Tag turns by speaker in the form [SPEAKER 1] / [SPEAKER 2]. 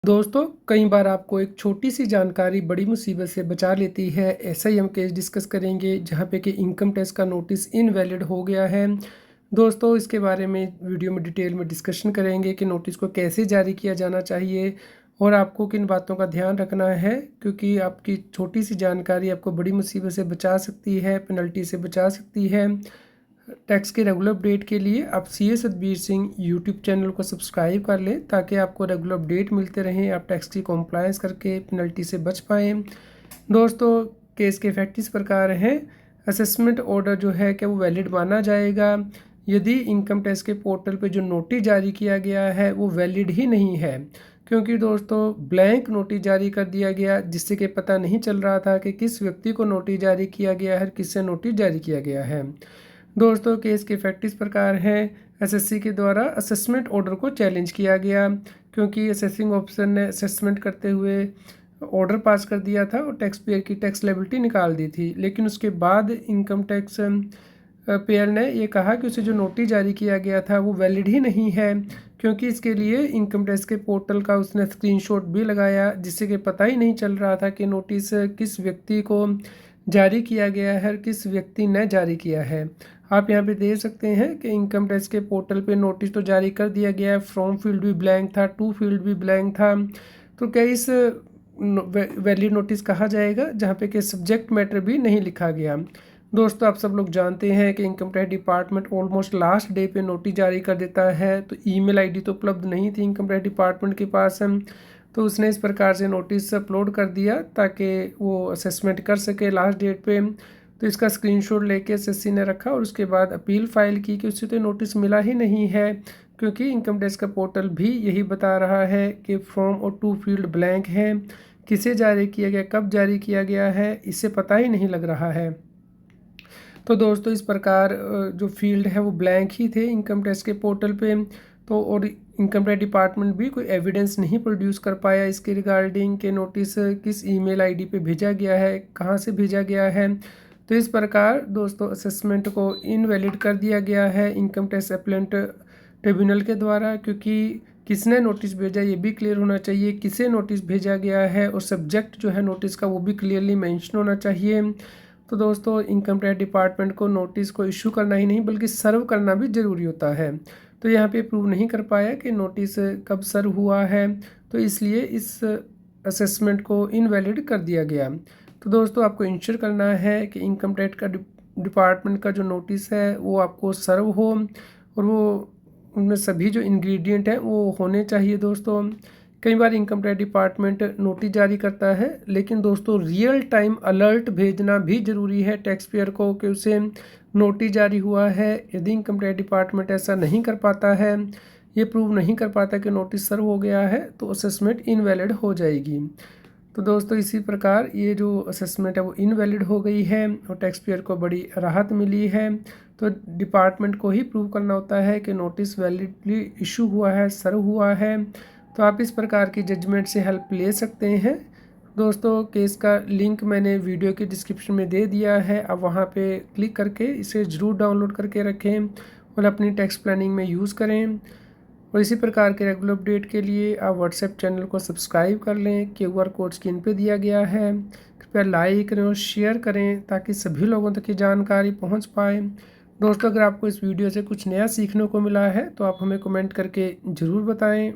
[SPEAKER 1] दोस्तों, कई बार आपको एक छोटी सी जानकारी बड़ी मुसीबत से बचा लेती है। ऐसा ही हम केस डिस्कस करेंगे जहाँ पे कि इनकम टैक्स का नोटिस इनवैलिड हो गया है। दोस्तों, इसके बारे में वीडियो में डिटेल में डिस्कशन करेंगे कि नोटिस को कैसे जारी किया जाना चाहिए और आपको किन बातों का ध्यान रखना है, क्योंकि आपकी छोटी सी जानकारी आपको बड़ी मुसीबत से बचा सकती है, पेनल्टी से बचा सकती है। टैक्स के रेगुलर अपडेट के लिए आप CS Satbir Singh YouTube channel को सब्सक्राइब कर लें ताकि आपको रेगुलर अपडेट मिलते रहें, आप टैक्स की कॉम्प्लायंस करके पेनल्टी से बच पाएँ। दोस्तों, केस के फैक्ट इस प्रकार हैं। असेसमेंट ऑर्डर जो है क्या वो वैलिड माना जाएगा यदि इनकम टैक्स के पोर्टल पे जो नोटिस जारी किया गया है वो वैलिड ही नहीं है, क्योंकि दोस्तों ब्लैंक नोटिस जारी कर दिया गया जिससे कि पता नहीं चल रहा था कि किस व्यक्ति को नोटिस जारी किया गया है, किससे नोटिस जारी किया गया है। दोस्तों, केस के फैक्ट इस प्रकार हैं। SSC के द्वारा असेसमेंट ऑर्डर को चैलेंज किया गया, क्योंकि असेसिंग ऑफिसर ने असेसमेंट करते हुए ऑर्डर पास कर दिया था और टैक्स पेयर की टैक्स लायबिलिटी निकाल दी थी। लेकिन उसके बाद इनकम टैक्स पेयर ने ये कहा कि उसे जो नोटिस जारी किया गया था वो वैलिड ही नहीं है, क्योंकि इसके लिए इनकम टैक्स के पोर्टल का उसने स्क्रीनशॉट भी लगाया जिससे कि पता ही नहीं चल रहा था कि नोटिस किस व्यक्ति को जारी किया गया है और किस व्यक्ति ने जारी किया है। आप यहाँ पे देख सकते हैं कि इनकम टैक्स के पोर्टल पे नोटिस तो जारी कर दिया गया है, फ्रॉम फील्ड भी ब्लैंक था, टू फील्ड भी ब्लैंक था। तो क्या इस वैलिड नोटिस कहा जाएगा जहाँ पे कि सब्जेक्ट मैटर भी नहीं लिखा गया। दोस्तों, आप सब लोग जानते हैं कि income tax department almost last day पे नोटिस जारी कर देता है, तो ईमेल आईडी तो उपलब्ध नहीं थी इनकम टैक्स डिपार्टमेंट के पास। तो उसने इस प्रकार से नोटिस अपलोड कर दिया ताकि वो असेसमेंट कर सके लास्ट डेट पे। तो इसका स्क्रीनशॉट लेके SSC ने रखा और उसके बाद अपील फाइल की कि उसे तो नोटिस मिला ही नहीं है, क्योंकि इनकम टैक्स का पोर्टल भी यही बता रहा है कि फॉर्म और टू फील्ड ब्लैंक है, किसे जारी किया गया, कब जारी किया गया है, इससे पता ही नहीं लग रहा है। तो दोस्तों, इस प्रकार जो फील्ड है वो ब्लैंक ही थे इनकम टैक्स के पोर्टल पे। तो और इनकम टैक्स डिपार्टमेंट भी कोई एविडेंस नहीं प्रोड्यूस कर पाया इसके रिगार्डिंग के नोटिस किस ईमेल आईडी पे भेजा गया है, कहाँ से भेजा गया है। तो इस प्रकार दोस्तों असेसमेंट को इनवैलिड कर दिया गया है इनकम टैक्स अपीलेंट ट्रिब्यूनल के द्वारा, क्योंकि किसने नोटिस भेजा ये भी क्लियर होना चाहिए, किसे नोटिस भेजा गया है और सब्जेक्ट जो है नोटिस का वो भी क्लियरली मेंशन होना चाहिए। तो दोस्तों, इनकम टैक्स डिपार्टमेंट को नोटिस को इशू करना ही नहीं बल्कि सर्व करना भी ज़रूरी होता है। तो यहाँ पे प्रूव नहीं कर पाया कि नोटिस कब सर्व हुआ है, तो इसलिए इस असेसमेंट को इनवैलिड कर दिया गया। तो दोस्तों, आपको इंश्योर करना है कि इनकम टैक्स का डिपार्टमेंट का जो नोटिस है वो आपको सर्व हो और वो उनमें सभी जो इंग्रेडिएंट हैं वो होने चाहिए। दोस्तों, कई बार इनकम टैक्स डिपार्टमेंट नोटिस जारी करता है, लेकिन दोस्तों रियल टाइम अलर्ट भेजना भी ज़रूरी है टैक्स पेयर को कि उसे नोटिस जारी हुआ है। यदि इनकम टैक्स डिपार्टमेंट ऐसा नहीं कर पाता है, ये प्रूव नहीं कर पाता कि नोटिस सर्व हो गया है, तो असेसमेंट इनवैलिड हो जाएगी। तो दोस्तों, इसी प्रकार ये जो असेसमेंट है वो इनवैलिड हो गई है और टैक्स पेयर को बड़ी राहत मिली है। तो डिपार्टमेंट को ही प्रूव करना होता है कि नोटिस वैलिडली इशू हुआ है, सर्व हुआ है। तो आप इस प्रकार की जजमेंट से हेल्प ले सकते हैं। दोस्तों, केस का लिंक मैंने वीडियो के डिस्क्रिप्शन में दे दिया है, आप वहाँ पे क्लिक करके इसे ज़रूर डाउनलोड करके रखें और अपनी टैक्स प्लानिंग में यूज़ करें। और इसी प्रकार के रेगुलर अपडेट के लिए आप व्हाट्सएप चैनल को सब्सक्राइब कर लें। QR कोड स्क्रीन पे दिया गया है, कृपया लाइक करें और शेयर करें ताकि सभी लोगों तक ये जानकारी पहुंच पाए। दोस्तों, अगर आपको इस वीडियो से कुछ नया सीखने को मिला है तो आप हमें कमेंट करके ज़रूर बताएं।